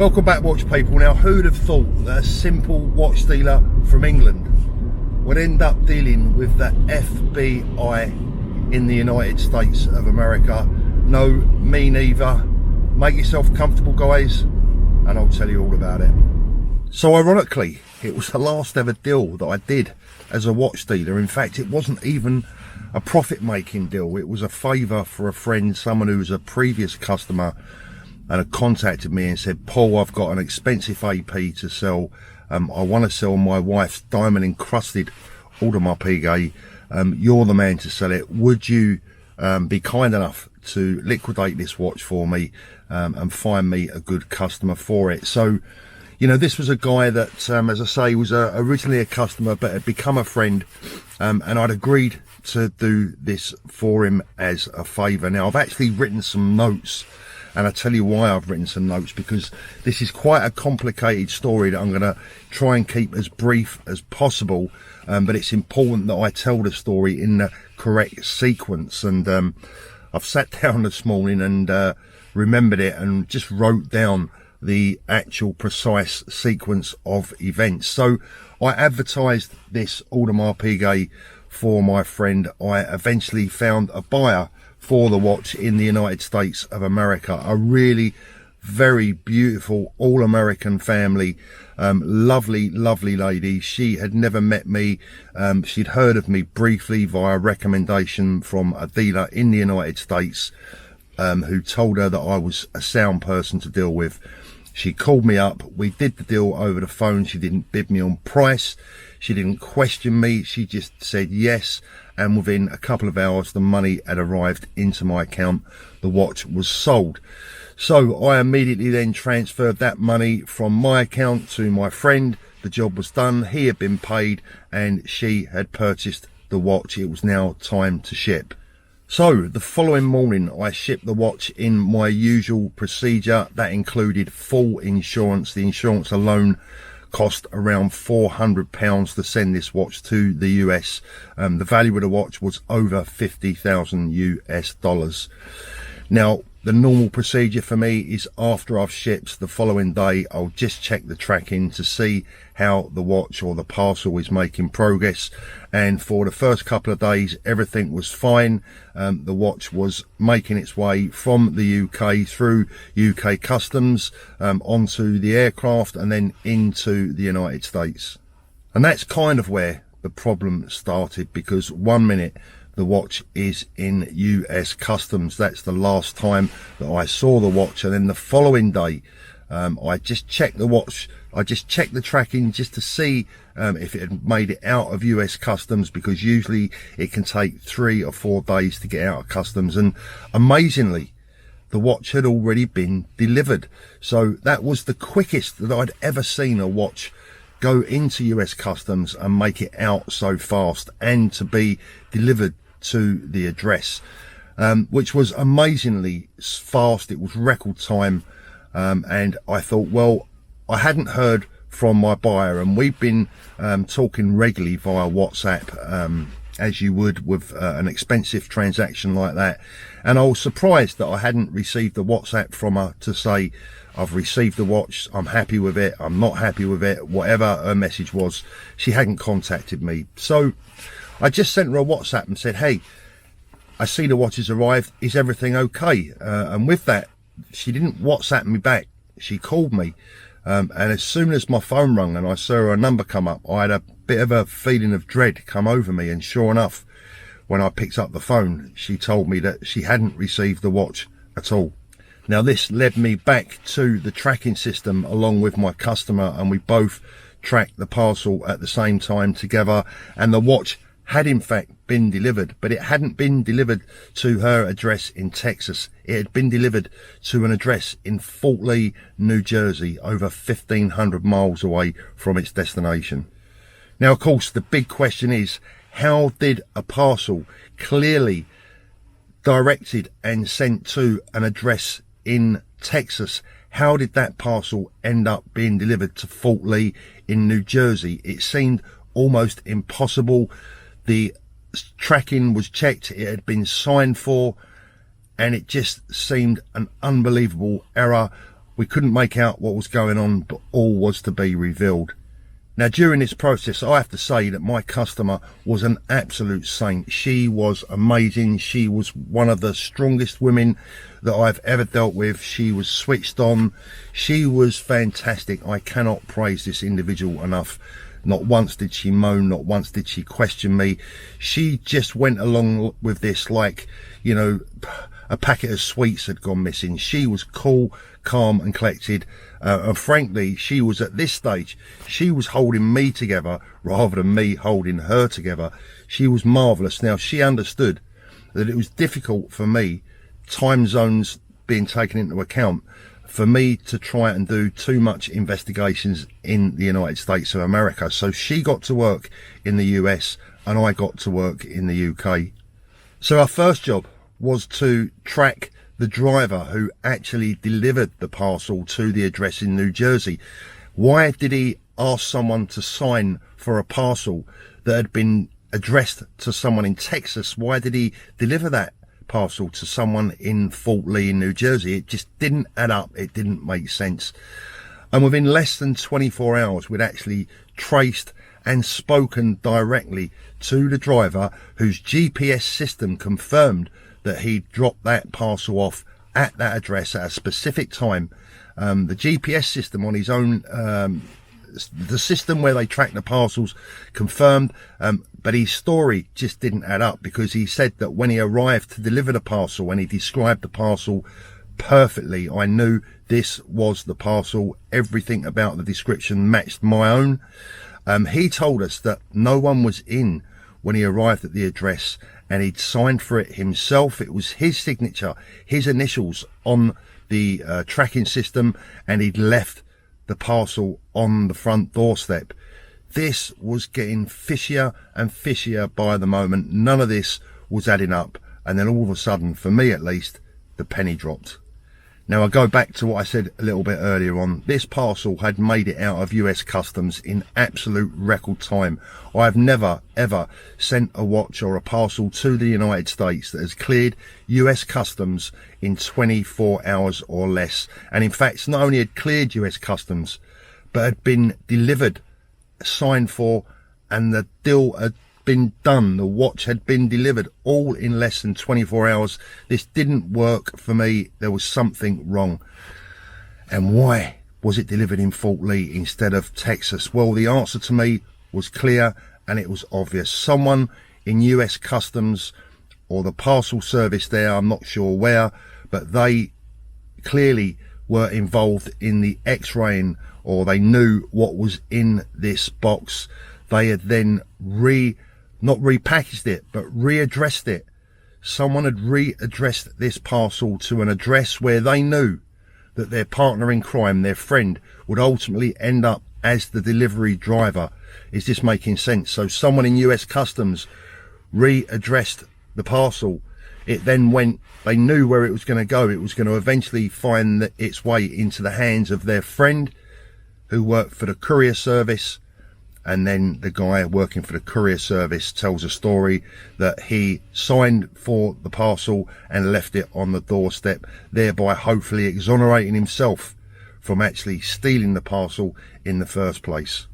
Welcome back, watch people. Now, who'd have thought that a simple watch dealer from England would end up dealing with the FBI in the United States of America? No, me neither. Make yourself comfortable, guys, and I'll tell you all about it. So ironically, it was the last ever deal that I did as a watch dealer. In fact, it wasn't even a profit-making deal. It was a favour for a friend, someone who was a previous customer, and had contacted me and said, Paul, I've got an expensive AP to sell. I want to sell my wife's diamond encrusted Audemars Piguet. You're the man to sell it. Would you be kind enough to liquidate this watch for me and find me a good customer for it? So, you know, this was a guy that, as I say, was originally a customer but had become a friend, and I'd agreed to do this for him as a favour. Now, I've actually written some notes, and I'll tell you why I've written some notes, because this is quite a complicated story that I'm going to try and keep as brief as possible, but it's important that I tell the story in the correct sequence. And I've sat down this morning and remembered it and just wrote down the actual precise sequence of events. So I advertised this Audemars Piguet for my friend. I eventually found a buyer for the watch in the United States of America, a really very beautiful all-American family, lovely lady. She had never met me. She'd heard of me briefly via recommendation from a dealer in the United States, who told her that I was a sound person to deal with. She called me up, we did the deal over the phone. She didn't bid me on price, she didn't question me, she just said yes, and within a couple of hours the money had arrived into my account. The watch was sold. So I immediately then transferred that money from my account to my friend. The job was done, he had been paid, and she had purchased the watch. It was now time to ship. So the following morning I shipped the watch in my usual procedure. That included full insurance. The insurance alone cost around £400 to send this watch to the US. The value of the watch was over 50,000 US dollars. Now, the normal procedure for me is after I've shipped the following day, I'll just check the tracking to see how the watch or the parcel is making progress. And for the first couple of days, everything was fine. The watch was making its way from the UK through UK customs, onto the aircraft and then into the United States. And that's kind of where the problem started, because one minute the watch is in US customs. That's the last time that I saw the watch. And then the following day, I just checked the watch. I just checked the tracking just to see if it had made it out of US customs, because usually it can take 3 or 4 days to get out of customs. And amazingly, the watch had already been delivered. So that was the quickest that I'd ever seen a watch go into US customs and make it out so fast, and to be delivered to the address, which was amazingly fast. It was record time. And I thought, well, I hadn't heard from my buyer, and we've been talking regularly via WhatsApp, as you would with an expensive transaction like that. And I was surprised that I hadn't received a WhatsApp from her to say, I've received the watch, I'm happy with it, I'm not happy with it, whatever her message was. She hadn't contacted me. So I just sent her a WhatsApp and said, hey, I see the watch has arrived, is everything okay? And with that, she didn't WhatsApp me back, she called me. And as soon as my phone rang and I saw her number come up, I had a bit of a feeling of dread come over me. And sure enough, when I picked up the phone, she told me that she hadn't received the watch at all. Now, this led me back to the tracking system along with my customer, and we both tracked the parcel at the same time together. And the watch had in fact been delivered, but it hadn't been delivered to her address in Texas. It had been delivered to an address in Fort Lee, New Jersey, over 1,500 miles away from its destination. Now, of course, the big question is, how did a parcel clearly directed and sent to an address in Texas, how did that parcel end up being delivered to Fort Lee in New Jersey? It seemed almost impossible. The tracking was checked, it had been signed for, and it just seemed an unbelievable error. We couldn't make out what was going on, but all was to be revealed. Now, during this process, I have to say that my customer was an absolute saint. She was amazing. She was one of the strongest women that I've ever dealt with. She was switched on. She was fantastic. I cannot praise this individual enough. Not once did she moan. Not once did she question me. She just went along with this like, you know, a packet of sweets had gone missing. She was cool, calm and collected. And frankly, she was at this stage, she was holding me together rather than me holding her together. She was marvellous. Now, she understood that it was difficult for me, time zones being taken into account, for me to try and do too much investigations in the United States of America. So she got to work in the US and I got to work in the UK. So our first job was to track the driver who actually delivered the parcel to the address in New Jersey. Why did he ask someone to sign for a parcel that had been addressed to someone in Texas? Why did he deliver that parcel to someone in Fort Lee in New Jersey? It just didn't add up. It didn't make sense. And within less than 24 hours, we'd actually traced and spoken directly to the driver whose GPS system confirmed that he dropped that parcel off at that address at a specific time. The GPS system on his own, the system where they track the parcels confirmed, but his story just didn't add up, because he said that when he arrived to deliver the parcel and he described the parcel perfectly, I knew this was the parcel. Everything about the description matched my own. He told us that no one was in when he arrived at the address, and he'd signed for it himself. It was his signature, his initials on the tracking system, and he'd left the parcel on the front doorstep. This was getting fishier and fishier by the moment. None of this was adding up, and then all of a sudden, for me at least, the penny dropped. Now, I go back to what I said a little bit earlier on. This parcel had made it out of US Customs in absolute record time. I've never, ever sent a watch or a parcel to the United States that has cleared US Customs in 24 hours or less. And in fact, not only had cleared US Customs, but had been delivered, signed for, and the deal had been done. The watch had been delivered all in less than 24 hours. This didn't work for me. There was something wrong. And why was it delivered in Fort Lee instead of Texas? Well, the answer to me was clear and it was obvious. Someone in US Customs or the parcel service there, I'm not sure where, but they clearly were involved in the x-raying, or they knew what was in this box. They had then not repackaged it, but readdressed it. Someone had readdressed this parcel to an address where they knew that their partner in crime, their friend, would ultimately end up as the delivery driver. Is this making sense? So someone in US Customs readdressed the parcel. It then went, they knew where it was going to go. It was going to eventually find its way into the hands of their friend who worked for the courier service. And then the guy working for the courier service tells a story that he signed for the parcel and left it on the doorstep, thereby hopefully exonerating himself from actually stealing the parcel in the first place.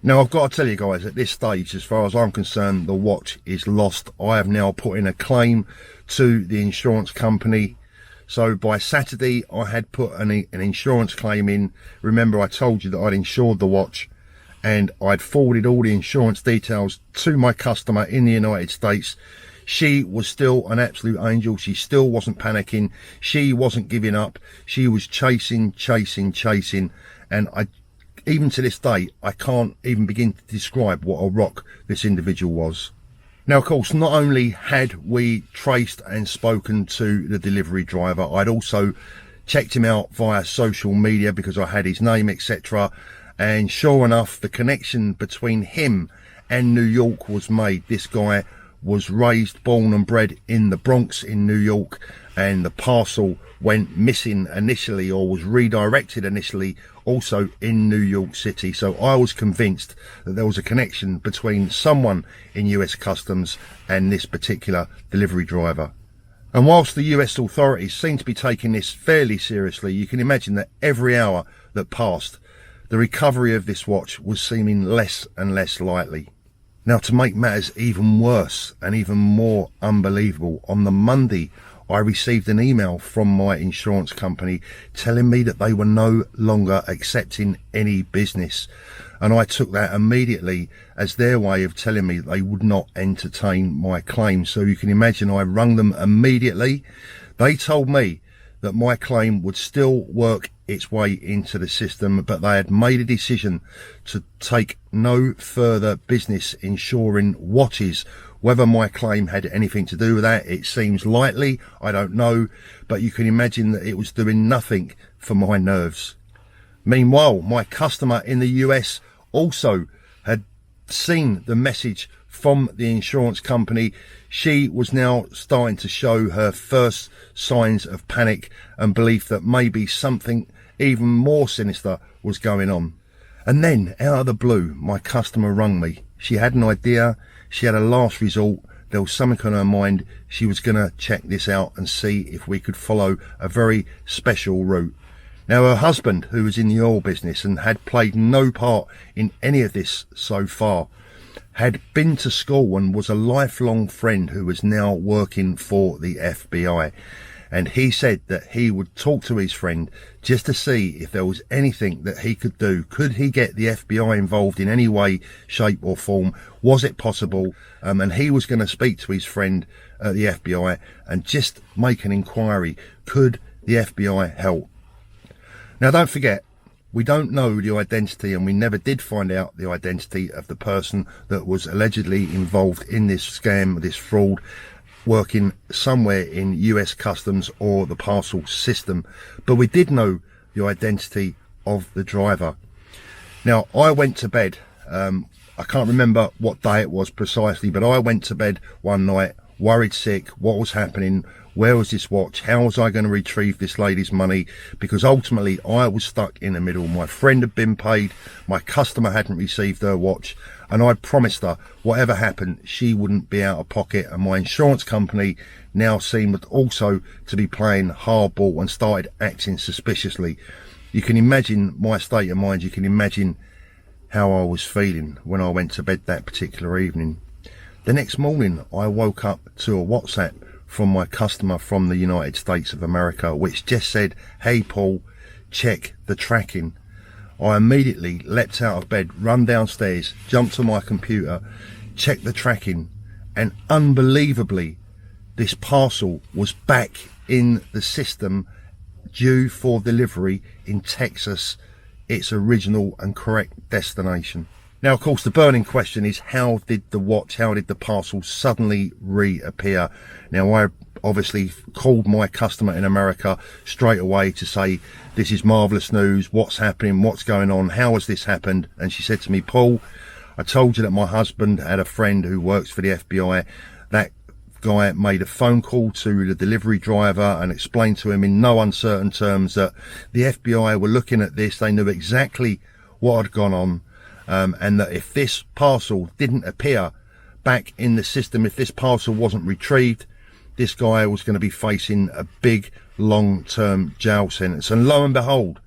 Now, I've got to tell you guys, at this stage, as far as I'm concerned, the watch is lost. I have now put in a claim to the insurance company. So by Saturday, I had put an insurance claim in. Remember, I told you that I'd insured the watch, and I'd forwarded all the insurance details to my customer in the United States. She was still an absolute angel. She still wasn't panicking. She wasn't giving up. She was chasing. And even to this day, I can't even begin to describe what a rock this individual was. Now, of course, not only had we traced and spoken to the delivery driver, I'd also checked him out via social media because I had his name, etc. And sure enough, the connection between him and New York was made. This guy was raised, born and bred in the Bronx in New York, and the parcel went missing initially, or was redirected initially, also in New York City. So I was convinced that there was a connection between someone in US Customs and this particular delivery driver. And whilst the US authorities seem to be taking this fairly seriously, you can imagine that every hour that passed, the recovery of this watch was seeming less and less likely. Now, to make matters even worse and even more unbelievable, on the Monday, I received an email from my insurance company telling me that they were no longer accepting any business. And I took that immediately as their way of telling me that they would not entertain my claim. So you can imagine I rung them immediately. They told me that my claim would still work its way into the system, but they had made a decision to take no further business insuring watches. Whether my claim had anything to do with that, it seems likely, I don't know, but you can imagine that it was doing nothing for my nerves. Meanwhile, my customer in the US also had seen the message from the insurance company. She was now starting to show her first signs of panic and belief that maybe something even more sinister was going on. And then, out of the blue, my customer rung me. She had an idea. She had a last resort. There was something on her mind. She was going to check this out and see if we could follow a very special route. Now, her husband, who was in the oil business and had played no part in any of this so far, had been to school and was a lifelong friend who was now working for the FBI. And he said that he would talk to his friend just to see if there was anything that he could do. Could he get the FBI involved in any way, shape or form? Was it possible? And he was going to speak to his friend at the FBI and just make an inquiry. Could the FBI help? Now, don't forget, we don't know the identity, and we never did find out the identity of the person that was allegedly involved in this scam, this fraud, working somewhere in US Customs or the parcel system. But we did know the identity of the driver. Now, I went to bed. I can't remember what day it was precisely, but I went to bed one night, worried sick. What was happening? Where was this watch? How was I going to retrieve this lady's money? Because ultimately I was stuck in the middle. My friend had been paid. My customer hadn't received her watch. And I promised her whatever happened, she wouldn't be out of pocket. And my insurance company now seemed also to be playing hardball and started acting suspiciously. You can imagine my state of mind. You can imagine how I was feeling when I went to bed that particular evening. The next morning, I woke up to a WhatsApp from my customer from the United States of America, which just said, "Hey Paul, check the tracking." I immediately leapt out of bed, run downstairs, jumped to my computer, checked the tracking, and unbelievably, this parcel was back in the system, due for delivery in Texas, its original and correct destination. Now, of course, the burning question is, how did the parcel suddenly reappear? Now, I obviously called my customer in America straight away to say, this is marvellous news. What's happening? What's going on? How has this happened? And she said to me, Paul, I told you that my husband had a friend who works for the FBI. That guy made a phone call to the delivery driver and explained to him in no uncertain terms that the FBI were looking at this. They knew exactly what had gone on. And that if this parcel didn't appear back in the system, if this parcel wasn't retrieved, this guy was going to be facing a big long-term jail sentence. And lo and behold,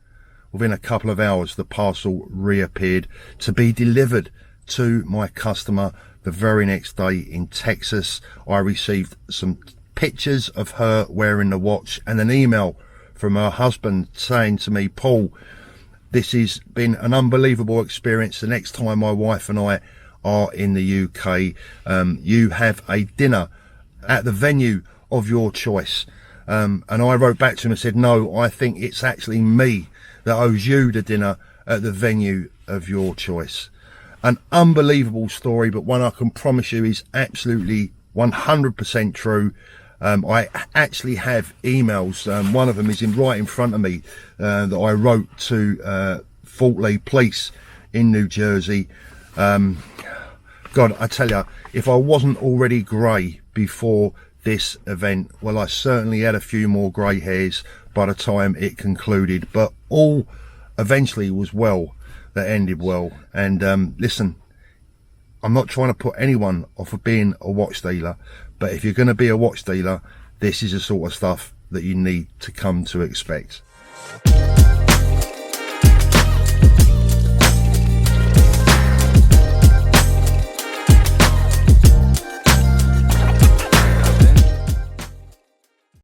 within a couple of hours, the parcel reappeared to be delivered to my customer the very next day in Texas. I received some pictures of her wearing the watch and an email from her husband saying to me, Paul, this has been an unbelievable experience. The next time my wife and I are in the UK, you have a dinner at the venue of your choice. And I wrote back to him and said, no, I think it's actually me that owes you the dinner at the venue of your choice. An unbelievable story, but one I can promise you is absolutely 100% true. I actually have emails. One of them is right in front of me that I wrote to Thorpe Police in New Jersey. God, I tell you, if I wasn't already grey before this event, well, I certainly had a few more grey hairs by the time it concluded. But all eventually was well that ended well. And listen, I'm not trying to put anyone off of being a watch dealer, but if you're going to be a watch dealer, this is the sort of stuff that you need to come to expect.